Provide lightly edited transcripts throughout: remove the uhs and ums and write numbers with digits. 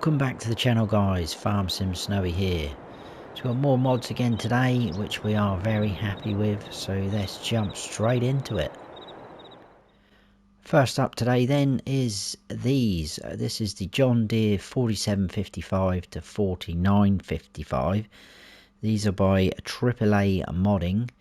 Welcome back to the channel, guys. Farm Sim Snowy here. So we've got more mods again today, which we are very happy with, so let's jump straight into it. First up today then is these. This is the John Deere 4755 to 4955. These are by AAA Modding.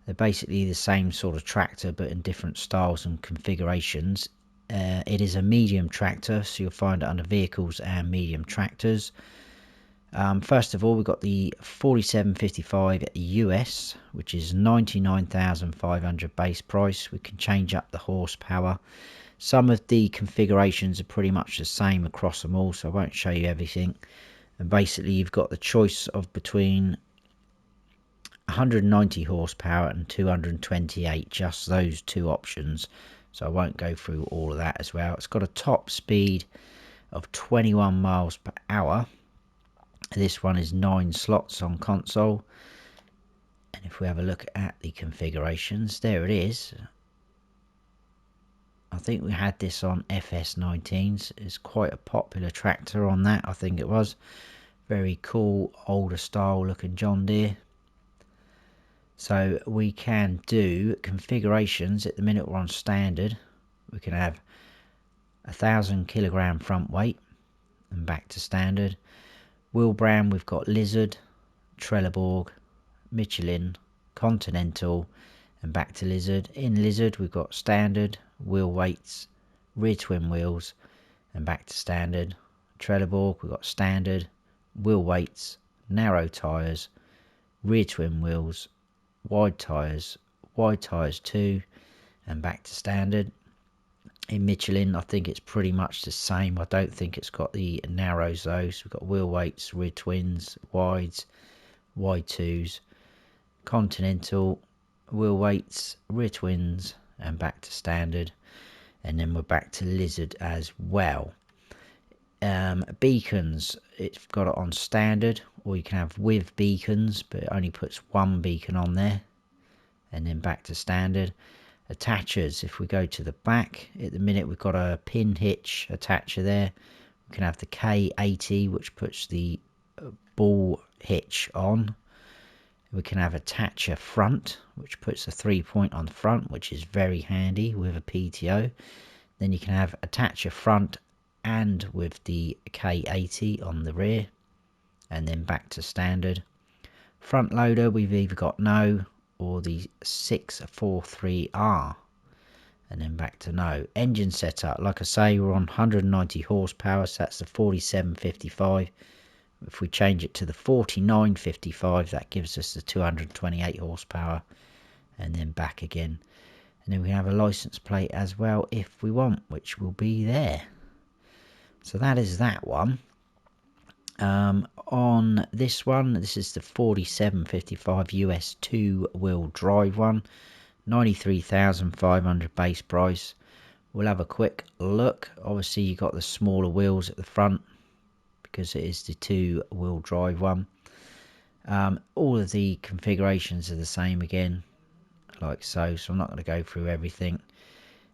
They're basically the same sort of tractor but in different styles and configurations. It is a medium tractor, so you'll find it under vehicles and medium tractors. First of all, we've got the 4755 US, which is 99,500 base price. We can change up the horsepower. Some of the configurations are pretty much the same across them all, so I won't show you everything. And basically, you've got the choice of between 190 horsepower and 228, just those two options. So I won't go through all of that as well. It's got a top speed of 21 miles per hour. This one is 9 slots on console. And if we have a look at the configurations, there it is. I think we had this on FS19s. It's quite a popular tractor on that, I think it was. Very cool, older style looking John Deere. So we can do configurations. At the minute we're on standard. We can have 1,000 kilogram front weight and back to standard. Wheel brand, we've got Lizard, Trelleborg, Michelin, Continental and back to Lizard. In Lizard we've got standard, wheel weights, rear twin wheels and back to standard. Trelleborg, we've got standard, wheel weights, narrow tyres, rear twin wheels, wide tyres 2 and back to standard. In Michelin, I think it's pretty much the same. I don't think it's got the narrows though. So we've got wheel weights, rear twins, wides, wide 2s. Continental, wheel weights, rear twins and back to standard. And then we're back to Lizard as well. Beacons, it's got it on standard, or you can have with beacons, but it only puts one beacon on there. And then back to standard. Attachers, if we go to the back, at the minute we've got a pin hitch attacher there. We can have the K80, which puts the ball hitch on. We can have attacher front, which puts a 3-point on the front, which is very handy with a PTO. Then you can have attacher front and with the K80 on the rear, and then back to standard. Front loader, we've either got no or the 643R, and then back to no. Engine setup, like I say, we're on 190 horsepower, so that's the 4755. If we change it to the 4955, that gives us the 228 horsepower, and then back again. And then we have a license plate as well if we want, which will be there. So that is that one. On this one, this is the 4755 US 2-wheel drive one, 93,500 base price. We'll have a quick look. Obviously you got the smaller wheels at the front because it is the 2-wheel drive one. All of the configurations are the same again, like so I'm not going to go through everything.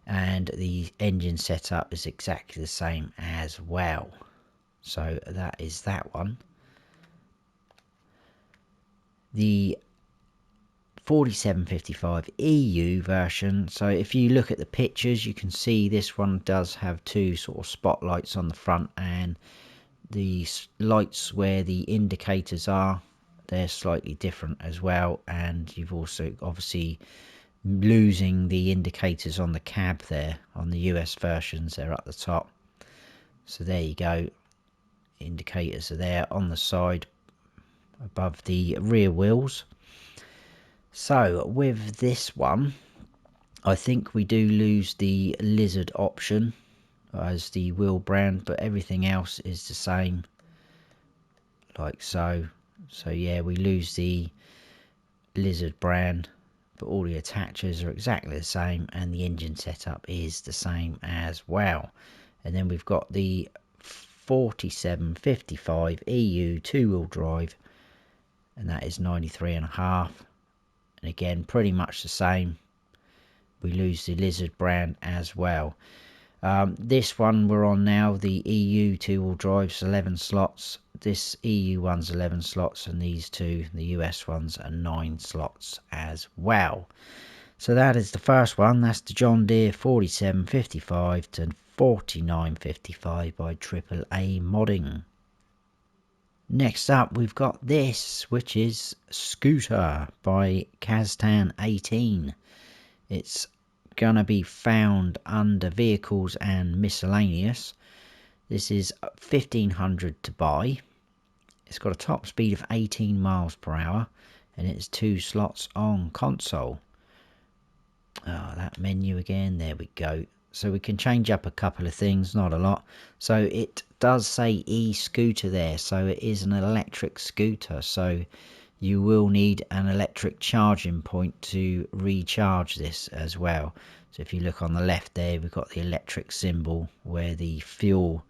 And the engine setup is exactly the same as well. So that is that one. The 4755 EU version. So if you look at the pictures, you can see this one does have two sort of spotlights on the front, and the lights where the indicators are, they're slightly different as well. And you've also obviously losing the indicators on the cab there. On the US versions, they're at the top. So there you go. Indicators are there on the side above the rear wheels. So with this one, I think we do lose the Lizard option as the wheel brand, but everything else is the same, like so. So yeah, we lose the Lizard brand, but all the attachers are exactly the same, and the engine setup is the same as well. And then we've got the 4755 EU 2-wheel drive, and that is 93.5, and again pretty much the same. We lose the Lizard brand as well. This one we're on now, the EU 2-wheel drive's 11 slots. This EU one's 11 slots, and these two, the US ones, are 9 slots as well. So that is the first one. That's the John Deere 4755 to 4955 by AAA Modding. Next up, we've got this, which is Scooter by Kaztan18. It's going to be found under Vehicles and Miscellaneous. This is 1500 to buy. It's got a top speed of 18 miles per hour, and it's 2 slots on console. That menu again, there we go. So we can change up a couple of things, not a lot. So it does say e-scooter there, so it is an electric scooter. So you will need an electric charging point to recharge this as well. So if you look on the left there, we've got the electric symbol where the fuel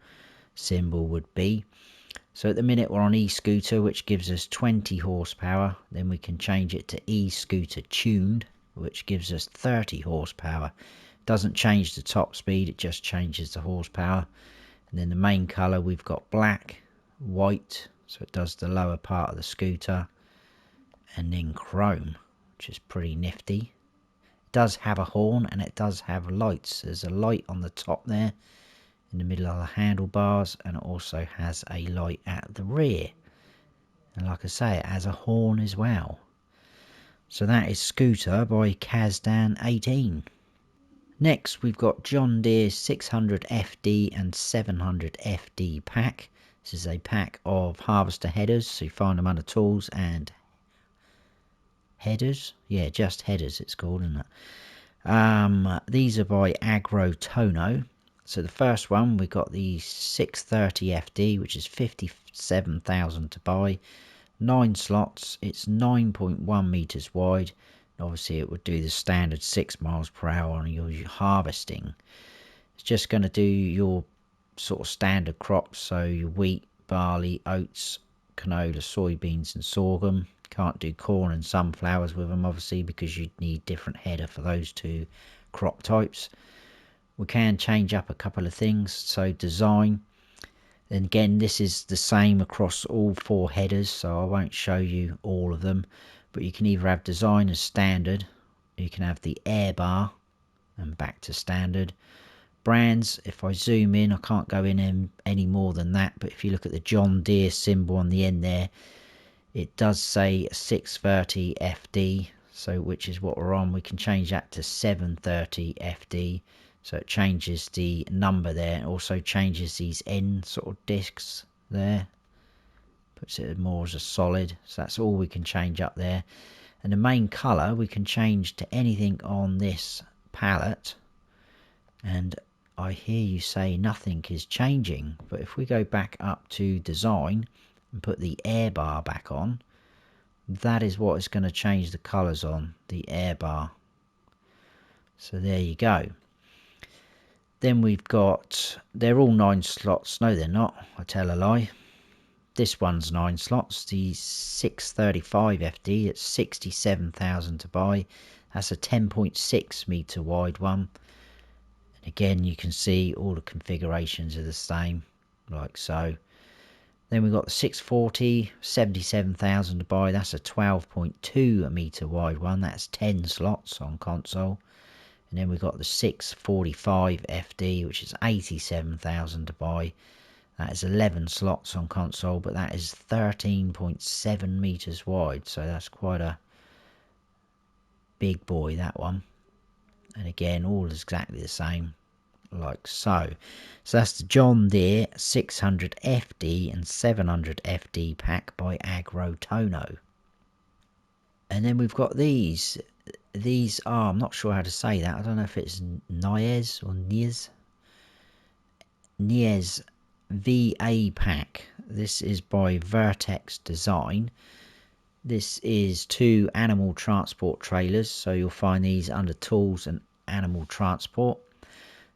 symbol would be. So at the minute we're on e-scooter, which gives us 20 horsepower. Then we can change it to e-scooter tuned, which gives us 30 horsepower. Doesn't change the top speed, it just changes the horsepower. And then the main colour, we've got black, white, so it does the lower part of the scooter, and then chrome, which is pretty nifty. It does have a horn, and it does have lights. There's a light on the top there in the middle of the handlebars, and it also has a light at the rear. And like I say, it has a horn as well. So that is Scooter by Kazdan18. Next, we've got John Deere 600 FD and 700 FD pack. This is a pack of harvester headers, so you find them under tools and headers. Yeah, just headers it's called, isn't it? These are by Agro Tonho. So the first one, we've got the 630 FD, which is 57,000 to buy. 9 slots, it's 9.1 meters wide. Obviously it would do the standard 6 miles per hour on your harvesting. It's just going to do your sort of standard crops, so your wheat, barley, oats, canola, soybeans and sorghum. Can't do corn and sunflowers with them obviously, because you'd need different header for those two crop types. We can change up a couple of things, so design. And again, this is the same across all 4 headers, so I won't show you all of them. But you can either have design as standard, you can have the air bar and back to standard. Brands, if I zoom in, I can't go in any more than that, but if you look at the John Deere symbol on the end there, it does say 630 FD, so which is what we're on. We can change that to 730 FD, so it changes the number there. It also changes these end sort of discs there. Puts it more as a solid, so that's all we can change up there. And the main colour we can change to anything on this pallet, and I hear you say nothing is changing, but if we go back up to design and put the air bar back on, that is what is going to change the colours on the air bar. So there you go. Then we've got, they're all 9 slots. No, they're not, I tell a lie. This one's 9 slots, the 635 FD, it's 67,000 to buy. That's a 10.6 meter wide one. And again, you can see all the configurations are the same, like so. Then we've got the 640, 77,000 to buy. That's a 12.2 meter wide one. That's 10 slots on console. And then we've got the 645 FD, which is 87,000 to buy. That is 11 slots on console, but that is 13.7 meters wide, so that's quite a big boy, that one. And again, all exactly the same, like so. So that's the John Deere 600 FD and 700 FD pack by Agro Tonho. And then we've got these. These are, I'm not sure how to say that. I don't know if it's Knies or Knies. Knies VA pack. This is by VertexDezign. This is 2 animal transport trailers, so you'll find these under tools and animal transport.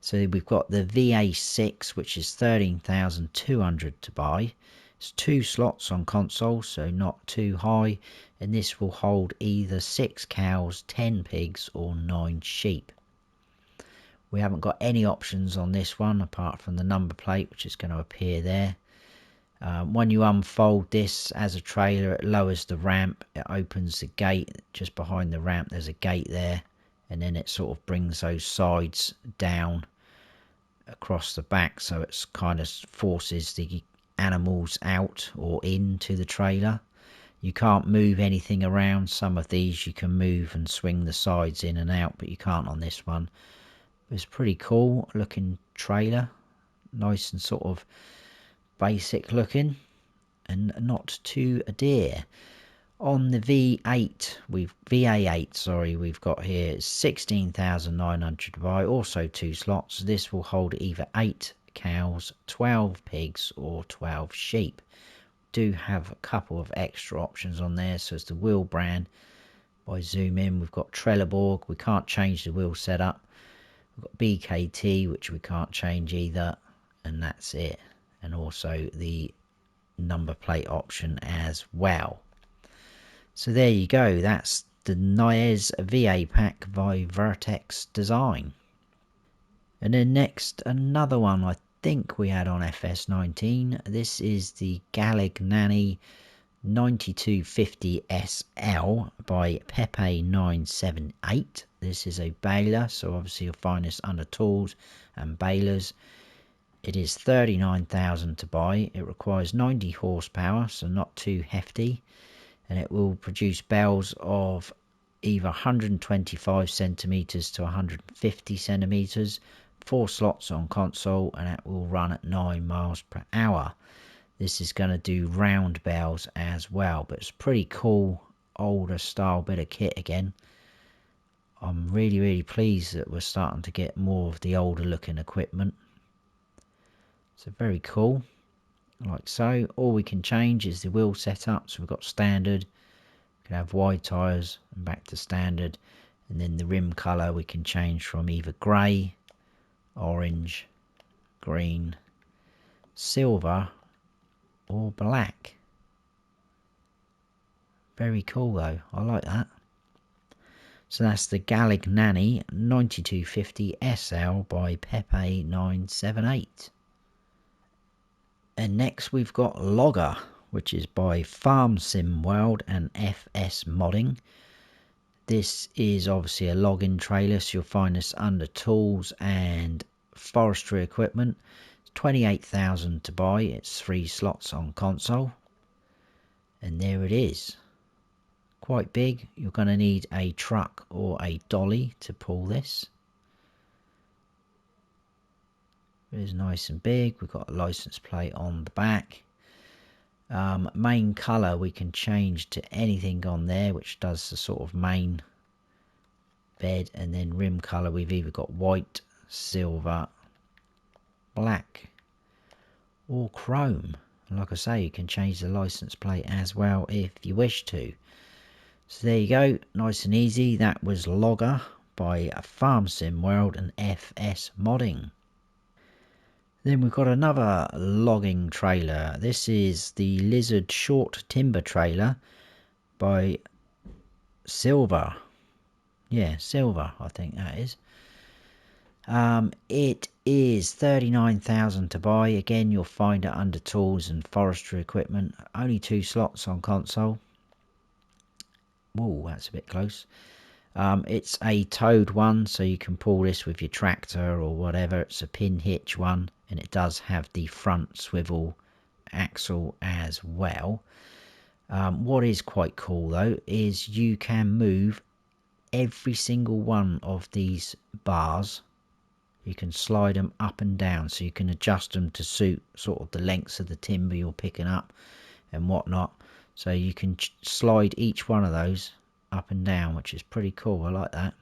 So we've got the VA6, which is 13,200 to buy. It's 2 slots on console, so not too high, and this will hold either 6 cows, 10 pigs or 9 sheep. We haven't got any options on this one apart from the number plate, which is going to appear there. When you unfold this as a trailer, it lowers the ramp, it opens the gate. Just behind the ramp there's a gate there, and then it sort of brings those sides down across the back, so it's kind of forces the animals out or into the trailer. You can't move anything around. Some of these you can move and swing the sides in and out, but you can't on this one. It's pretty cool looking trailer, nice and sort of basic looking and not too Deere. On the VA8 we've got here 16,900 to buy, also 2 slots. This will hold either 8 cows, 12 pigs or 12 sheep. Do have a couple of extra options on there, so it's the wheel brand. If I zoom in, we've got Trelleborg, we can't change the wheel setup. We've got BKT, which we can't change either, and that's it. And also the number plate option as well. So there you go, that's the Knies VA pack by VertexDezign. And then next, another one I think we had on FS19. This is the Gallic Nanny 9250 SL by Pepe978. This is a baler, so obviously you'll find this under tools and balers. It is 39,000 to buy. It requires 90 horsepower, so not too hefty, and it will produce bales of either 125 centimeters to 150 centimeters. 4 slots on console, and it will run at 9 miles per hour. This is going to do round bales as well, but it's pretty cool older style bit of kit again. I'm really pleased that we're starting to get more of the older looking equipment. So very cool, like so. All we can change is the wheel setup. So we've got standard, we can have wide tyres and back to standard, and then the rim colour we can change from either grey, orange, green, silver or black. Very cool though, I like that. So that's the Gallic Nanny 9250 SL by Pepe978. And next we've got Logger, which is by Farm Sim World and FS This is obviously a logging trailer, so you'll find this under tools and forestry equipment. It's 28,000 to buy. It's 3 slots on console. And there it is. Quite big. You're going to need a truck or a dolly to pull this. It is nice and big. We've got a license plate on the back. Main colour we can change to anything on there, which does the sort of main bed. And then rim colour we've either got white, silver, black or chrome. And like I say, you can change the license plate as well if you wish to. So there you go, nice and easy. That was Logger by Farm Sim World and FSModding. Then we've got another logging trailer. This is the Lizard Short Timber Trailer by Silver. Yeah, Silver, I think that is. It is 39,000 to buy. Again, you'll find it under tools and forestry equipment. Only 2 slots on console. Whoa, that's a bit close. It's a towed one, so you can pull this with your tractor or whatever. It's a pin hitch one, and it does have the front swivel axle as well. What is quite cool though is you can move every single one of these bars. You can slide them up and down, so you can adjust them to suit sort of the lengths of the timber you're picking up and whatnot. So you can slide each one of those up and down, which is pretty cool. I like that.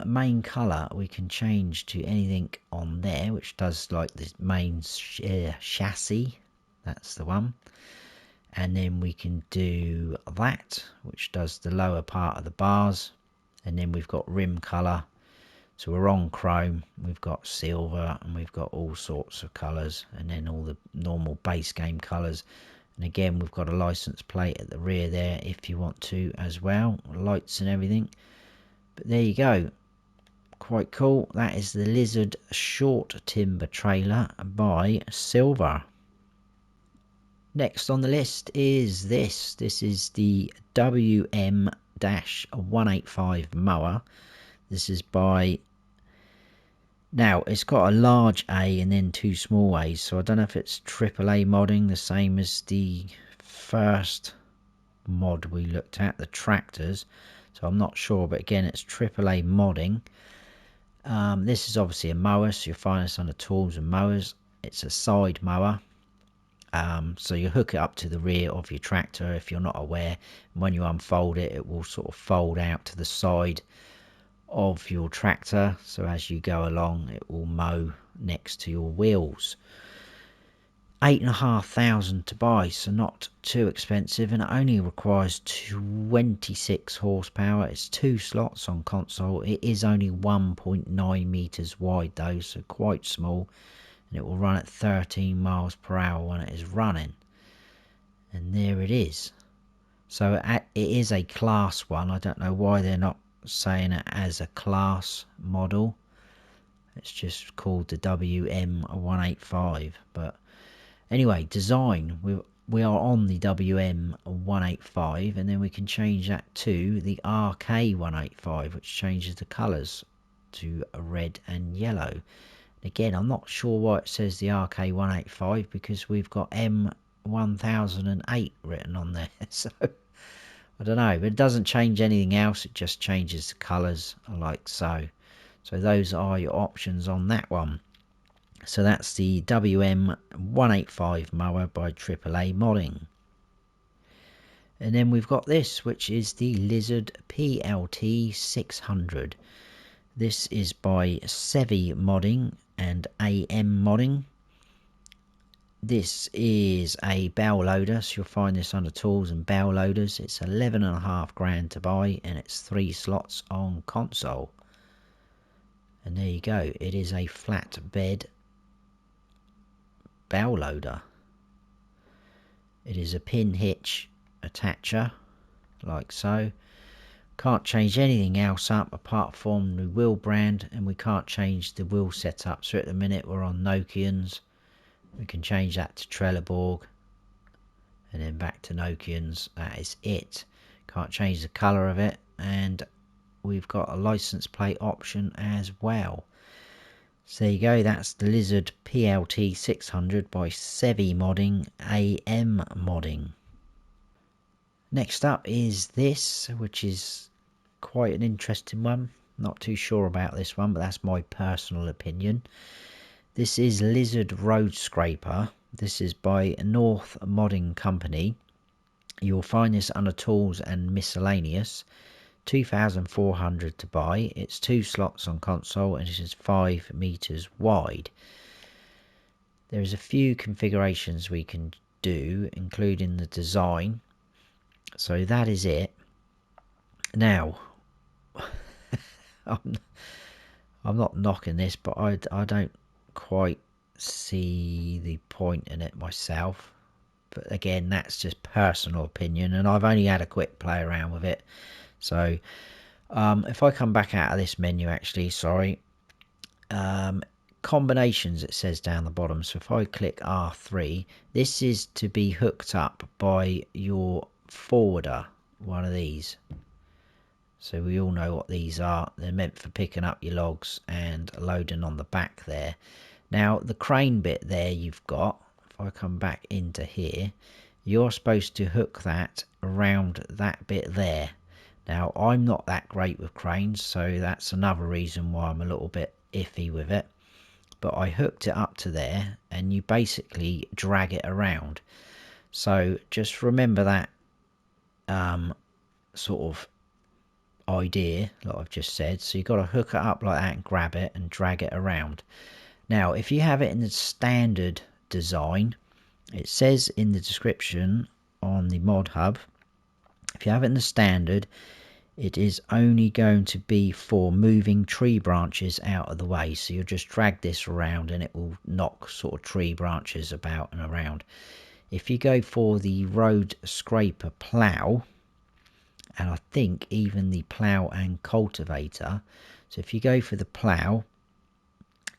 Main colour we can change to anything on there, which does like the main chassis. That's the one. And then we can do that, which does the lower part of the bars. And then we've got rim colour. So we're on chrome, we've got silver, and we've got all sorts of colours, and then all the normal base game colours. And again, we've got a license plate at the rear there if you want to as well, lights and everything. But there you go, quite cool. That is the Lizard short timber trailer by Silver. Next on the list is this. This is the WM-185 mower. This is by... Now, it's got a large A and then two small A's, so I don't know if it's AAA modding, the same as the first mod we looked at, the tractors. So I'm not sure, but again, it's AAA modding. This is obviously a mower, so you'll find this under tools and mowers. It's a side mower. So you hook it up to the rear of your tractor if you're not aware. When you unfold it, it will sort of fold out to the side of your tractor, so as you go along it will mow next to your wheels. 8,500 to buy, so not too expensive, and it only requires 26 horsepower. It's 2 slots on console. It is only 1.9 meters wide though, so quite small, and it will run at 13 miles per hour when it is running. And there it is. So it is a class 1. I don't know why they're not saying it as a class model. It's just called the WM-185. But anyway, design, we are on the WM-185, and then we can change that to the RK-185, which changes the colours to red and yellow. Again, I'm not sure why it says the RK-185, because we've got M1008 written on there. So I don't know, but it doesn't change anything else. It just changes the colours like so. So those are your options on that one. So that's the WM-185 mower by AAA Modding. And then we've got this, which is the Lizard PLT 600. This is by SeviModding and AM Modding. This is a bale loader, so you'll find this under tools and bale loaders. It's 11.5 grand to buy, and it's 3 slots on console. And there you go, it is a flatbed bale loader. It is a pin hitch attacher, like so. Can't change anything else up apart from the wheel brand, and we can't change the wheel setup. So at the minute we're on Nokians. We can change that to Trelleborg, and then back to Nokians. That is it. Can't change the colour of it, and we've got a license plate option as well. So there you go, that's the Lizard PLT 600 by SeviModding AM Modding. Next up is this, which is quite an interesting one. Not too sure about this one, but that's my personal opinion. This is Lizard Road Scraper. This is by North Modding Company. You'll find this under tools and miscellaneous. 2,400 to buy. It's 2 slots on console, and it is 5 meters wide. There's a few configurations we can do, including the design. So that is it. Now, I'm not knocking this, but I don't quite see the point in it myself. But again, that's just personal opinion, and I've only had a quick play around with it. So if I come back out of this menu, actually, sorry, combinations, it says down the bottom. So if I click R3, this is to be hooked up by your forwarder, one of these. So we all know what these are. They're meant for picking up your logs and loading on the back there. Now the crane bit there you've got, if I come back into here, you're supposed to hook that around that bit there. Now I'm not that great with cranes, so that's another reason why I'm a little bit iffy with it. But I hooked it up to there, and you basically drag it around. So just remember that sort of idea that I've just said. So you've got to hook it up like that and grab it and drag it around. Now if you have it in the standard design, it says in the description on the mod hub, if you have it in the standard, it is only going to be for moving tree branches out of the way. So you'll just drag this around and it will knock sort of tree branches about and around. If you go for the road scraper plough, and and I think even the plough and cultivator. So if you go for the plough,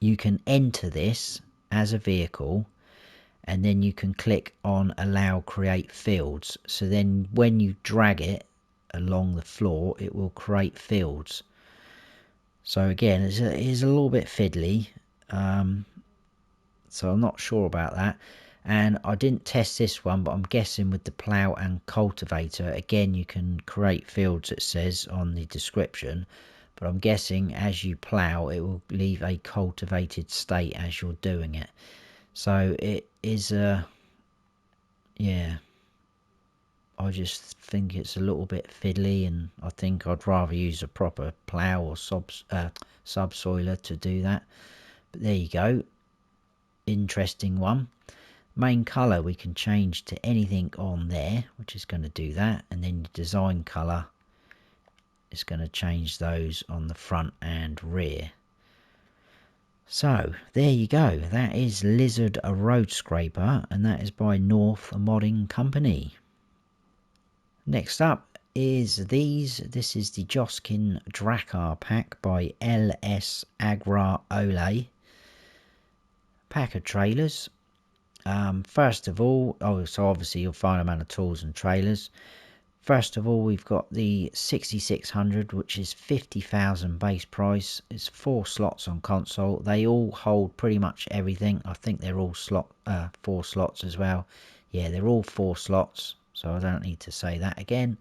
you can enter this as a vehicle, and then you can click on allow create fields. So then when you drag it along the floor, it will create fields. So again, it is a little bit fiddly, so I'm not sure about that. And I didn't test this one, but I'm guessing with the plough and cultivator, again, you can create fields, it says on the description, but I'm guessing as you plough, it will leave a cultivated state as you're doing it. So it is yeah, I just think it's a little bit fiddly, and I think I'd rather use a proper plough or subsoiler to do that. But there you go, interesting one. Main colour we can change to anything on there, which is going to do that, and then the design colour is going to change those on the front and rear. So there you go, that is Lizard a road scraper, and that is by North Modding Company. Next up is these. This is the Joskin Dracar pack by LS Agro pack of trailers. First of all, so obviously you'll find them under tools and trailers. First of all, we've got the 6600, which is 50,000 base price. It's 4 slots on console. They all hold pretty much everything. I think they're all 4 slots as well. Yeah, they're all 4 slots, so I don't need to say that again.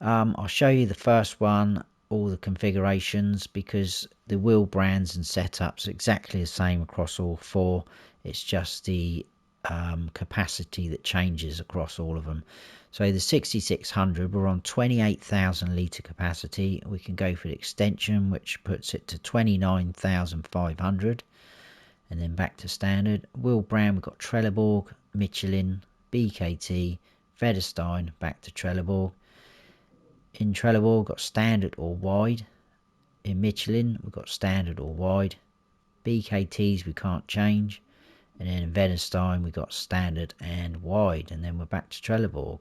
I'll show you the first one, all the configurations, because the wheel brands and setups are exactly the same across all 4. It's just the capacity that changes across all of them. So the 6600, we're on 28,000 litre capacity. We can go for the extension, which puts it to 29,500, and then back to standard. Wheel brand, we've got Trelleborg, Michelin, BKT, VertexDezign, back to Trelleborg. In Trelleborg, we've got standard or wide. In Michelin, we've got standard or wide. BKTs we can't change. And then in VertexDezign, we've got standard and wide. And then we're back to Trelleborg.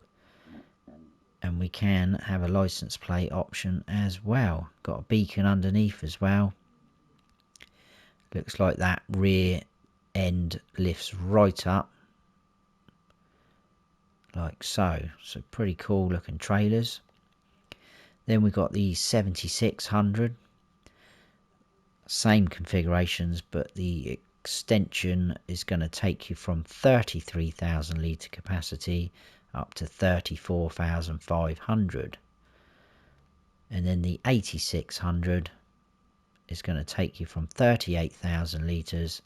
And we can have a license plate option as well. Got a beacon underneath as well. Looks like that rear end lifts right up. Like so. So pretty cool looking trailers. Then we've got the 7600. Same configurations, but the extension is going to take you from 33,000 litre capacity up to 34,500. And then the 8600 is going to take you from 38,000 litres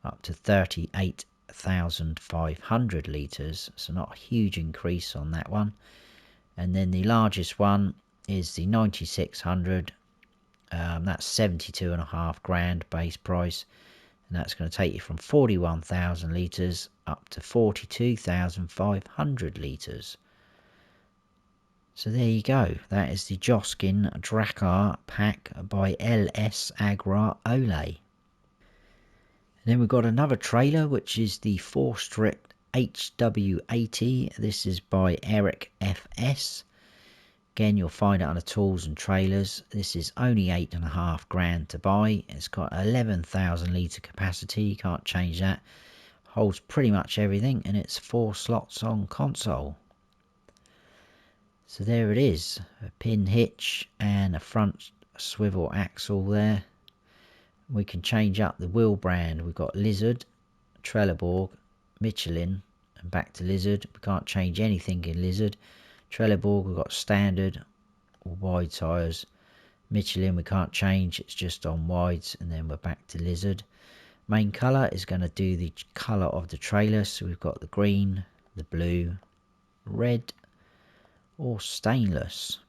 up to 38,500 litres. So not a huge increase on that one. And then the largest one is the 9600. That's 72.5 grand base price, and that's going to take you from 41,000 litres up to 42,500 litres. So there you go, that is the Joskin Dracar pack by LS Agro. And then we've got another trailer, which is the FORTSCHRITT HW80. This is by ErikFS. Again, you'll find it under tools and trailers. This is only 8.5 grand to buy. It's got 11,000 litre capacity. You can't change that. Holds pretty much everything, and it's 4 slots on console. So there it is. A pin hitch and a front swivel axle there. We can change up the wheel brand. We've got Lizard, Trelleborg, Michelin, and back to Lizard. We can't change anything in Lizard. Trelleborg, we've got standard or wide tyres. Michelin we can't change, it's just on wides, and then we're back to Lizard. Main colour is going to do the colour of the trailer, so we've got the green, the blue, red or stainless.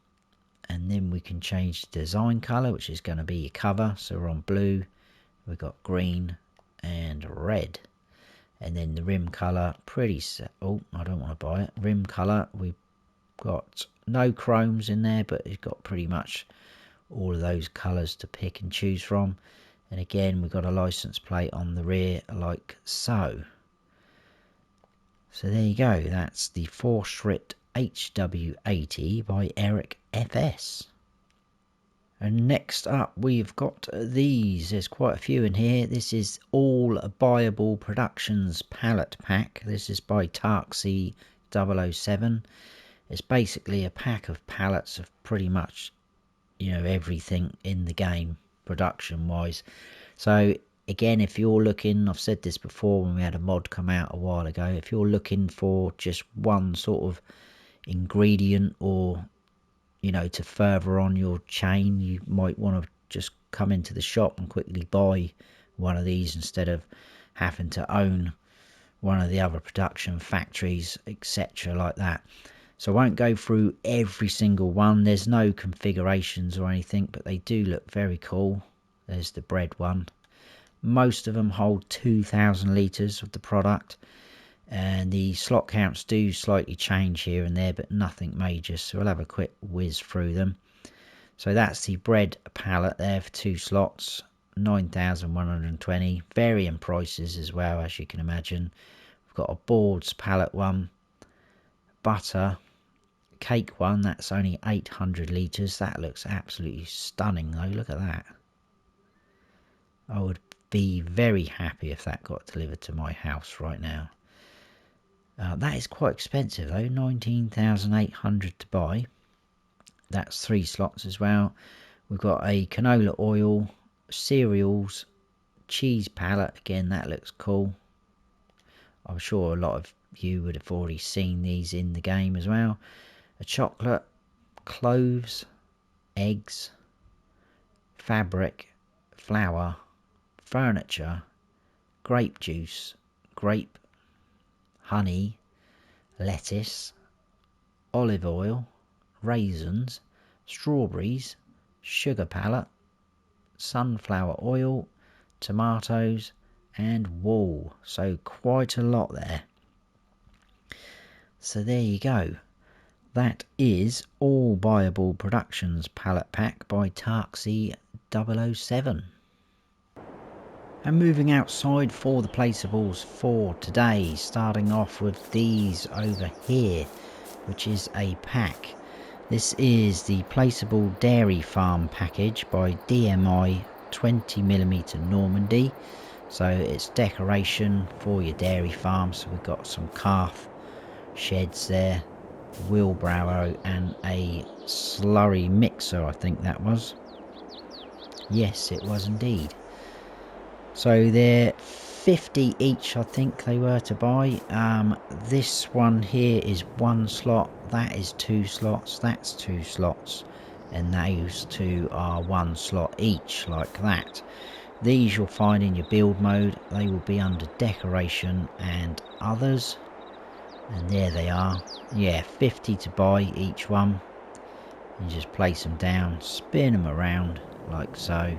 And then we can change the design colour, which is going to be your cover. So we're on blue, we've got green and red. And then the rim colour, pretty set. Oh, I don't want to buy it. Rim colour, we've got no chromes in there, but it's got pretty much all of those colours to pick and choose from. And again, we've got a license plate on the rear like so. So there you go, that's the FORTSCHRITT HW80 by ErikFS. And next up we've got these. There's quite a few in here. This is all Buyable Productions pallet pack. This is by Tarksy007. It's basically a pack of pallets of pretty much, you know, everything in the game production wise. So again, if you're looking, I've said this before when we had a mod come out a while ago, if you're looking for just one sort of ingredient, or you know, to further on your chain, you might want to just come into the shop and quickly buy one of these instead of having to own one of the other production factories, etc. like that. So I won't go through every single one. There's no configurations or anything, but they do look very cool. There's the bread one. Most of them hold 2,000 litres of the product, and the slot counts do slightly change here and there, but nothing major, so we'll have a quick whiz through them. So that's the bread pallet there for 2 slots, 9,120, varying prices as well, as you can imagine. We've got a boards pallet one, butter cake one, that's only 800 litres. That looks absolutely stunning though, look at that. I would be very happy if that got delivered to my house right now. That is quite expensive though, 19,800 to buy. That's 3 slots as well. We've got a canola oil, cereals, cheese pallet. Again, that looks cool. I'm sure a lot of you would have already seen these in the game as well. A chocolate, cloves, eggs, fabric, flour, furniture, grape juice, grape, honey, lettuce, olive oil, raisins, strawberries, sugar pallet, sunflower oil, tomatoes and wool. So quite a lot there. So there you go. That is all Buyable Productions pallet pack by Tarksy007. And moving outside for the placeables for today, starting off with these over here, which is a pack. This is the Placeable Dairy Farm package by DMI 20mm Normandy. So it's decoration for your dairy farm. So we've got some calf sheds there, wheelbarrow and a slurry mixer, I think that was. Yes, it was indeed. So they're 50 each, I think they were to buy. This one here is 1 slot, that is 2 slots, that's 2 slots, and those 2 are 1 slot each, like that. These you'll find in your build mode. They will be under decoration and others, and there they are. Yeah, 50 to buy each one. You just place them down, spin them around like so,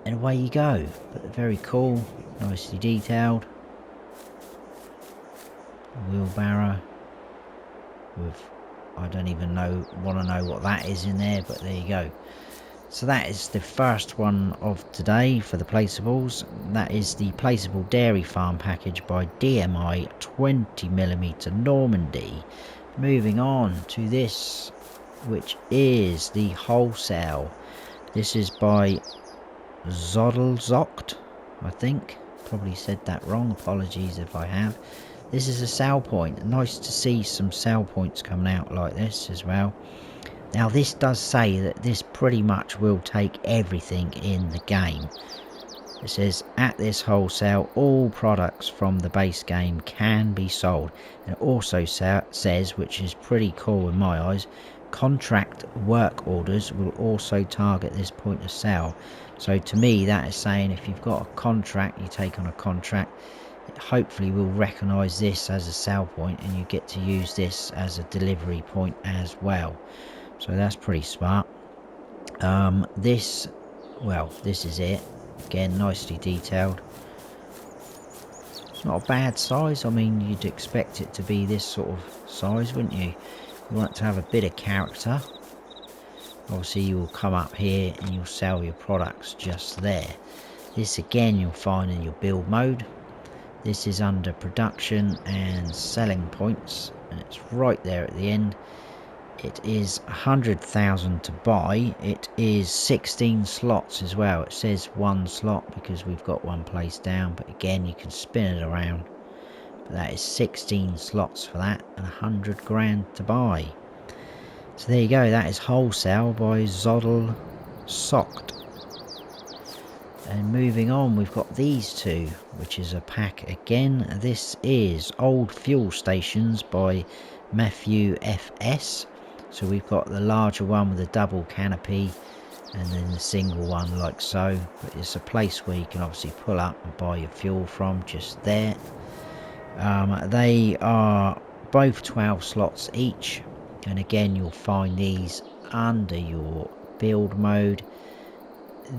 and away you go. But they're very cool, nicely detailed. Wheelbarrow with, I don't even want to know what that is in there, but there you go. So that is the first one of today for the placeables. That is the Placeable Dairy Farm package by DMI 20mm Normandy. Moving on to this, which is the Wholesale. This is by ZoddelZockt, I think. Probably said that wrong, apologies if I have. This is a sell point. Nice to see some sell points coming out like this as well. Now this does say that this pretty much will take everything in the game. It says at this wholesale all products from the base game can be sold. And it also says, which is pretty cool in my eyes, contract work orders will also target this point of sale. So to me that is saying if you've got a contract, you take on a contract, it hopefully will recognise this as a sell point and you get to use this as a delivery point as well. So that's pretty smart. This is it. Again, nicely detailed. It's not a bad size. I mean, you'd expect it to be this sort of size, wouldn't you? You want it to have a bit of character. Obviously, you will come up here and you'll sell your products just there. This again, you'll find in your build mode. This is under production and selling points. and it's right there at the end. It is 100,000 to buy. It is 16 slots as well. It says 1 slot because we've got one placed down, but again you can spin it around. But that is 16 slots for that, and 100 grand to buy. So there you go, that is Wholesale by ZoddelZockt. And moving on, we've got these two, which is a pack again. This is Old Fuel Stations by MefiuFs. So we've got the larger one with a double canopy, and then the single one like so. But it's a place where you can obviously pull up and buy your fuel from, just there. They are both 12 slots each, and again you'll find these under your build mode.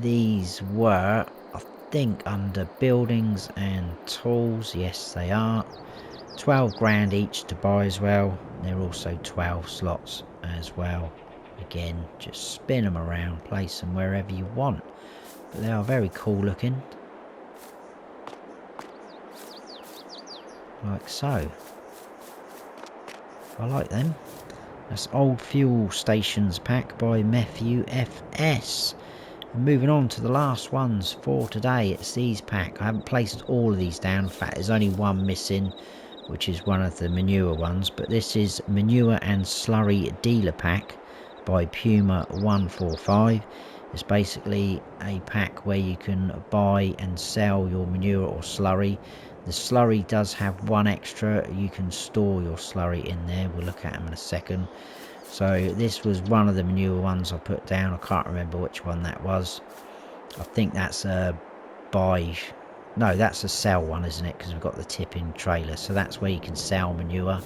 These were, I think, under buildings and tools. Yes, they are. 12 grand each to buy as well. They're also 12 slots as well. Again, just spin them around, place them wherever you want. But they are very cool looking. Like so. I like them. That's Old Fuel Stations pack by MefiuFs. Moving on to the last ones for today, it's these pack. I haven't placed all of these down. In fact, there's only one missing, which is one of the Manure ones. But this is Manure and Slurry Dealer pack by Puma 145. It's basically a pack where you can buy and sell your manure or slurry. The slurry does have one extra. You can store your slurry in there. We'll look at them in a second. So this was one of the Manure ones I put down. I can't remember which one that was. I think that's a buy. No, that's a sell one, isn't it? Because we've got the tipping trailer. So that's where you can sell manure.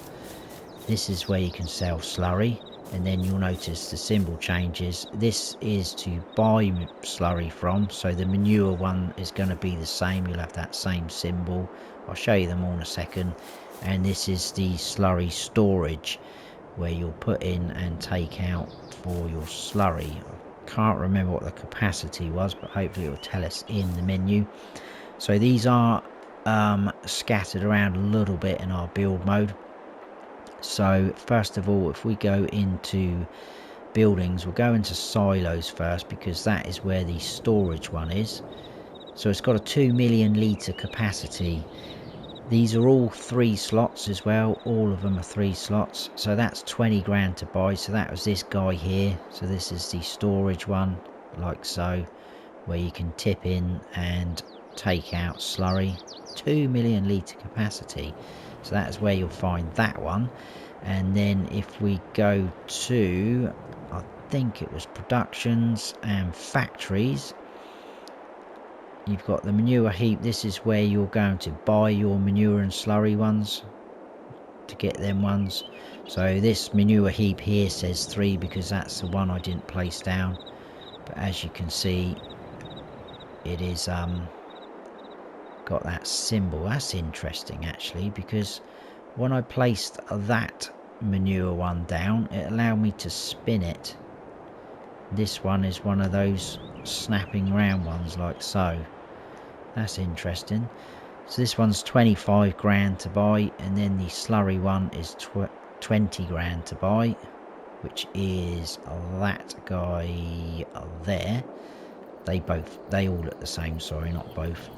This is where you can sell slurry. And then you'll notice the symbol changes. This is to buy slurry from. So the Manure one is going to be the same. You'll have that same symbol. I'll show you them all in a second. And this is the slurry storage, where you'll put in and take out for your slurry. I can't remember what the capacity was, but hopefully it will tell us in the menu. So these are scattered around a little bit in our build mode. So first of all, if we go into buildings, we'll go into silos first, because that is where the storage one is. So it's got a 2 million litre capacity. These are all 3 slots as well. All of them are 3 slots. So that's 20 grand to buy. So that was this guy here. So this is the storage one, like so, where you can tip in and take out slurry. 2 million litre capacity. So that is where you'll find that one. And then if we go to, I think it was productions and factories, you've got the manure heap. This is where you're going to buy your manure and slurry ones to get them ones. So this manure heap here says 3 because that's the one I didn't place down. But as you can see, it is got that symbol. That's interesting actually, because when I placed that manure one down, it allowed me to spin it. This one is one of those snapping round ones, like so. That's interesting. So this one's 25 grand to buy, and then the slurry one is 20 grand to buy, which is that guy there. They all look the same, sorry, not both.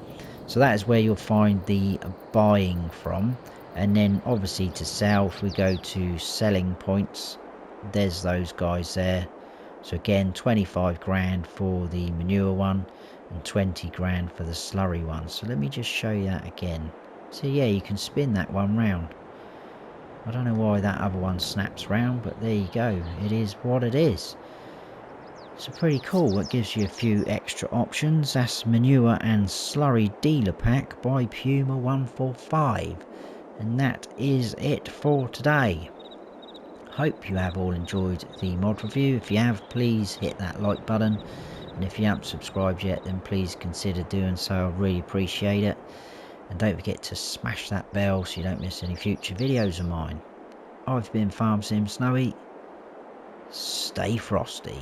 So that is where you'll find the buying from. And then obviously to sell, if we go to selling points, there's those guys there. So again, 25 grand for the manure one and 20 grand for the slurry one. So let me just show you that again. So yeah, you can spin that one round. I don't know why that other one snaps round, but there you go. It is what it is. So pretty cool. It gives you a few extra options. That's Manure and Slurry Dealer Pack by Puma 145. And that is it for today. Hope you have all enjoyed the mod review. If you have, please hit that like button. And if you haven't subscribed yet, then please consider doing so. I really appreciate it. And don't forget to smash that bell so you don't miss any future videos of mine. I've been Farm Sim Snowy. Stay frosty.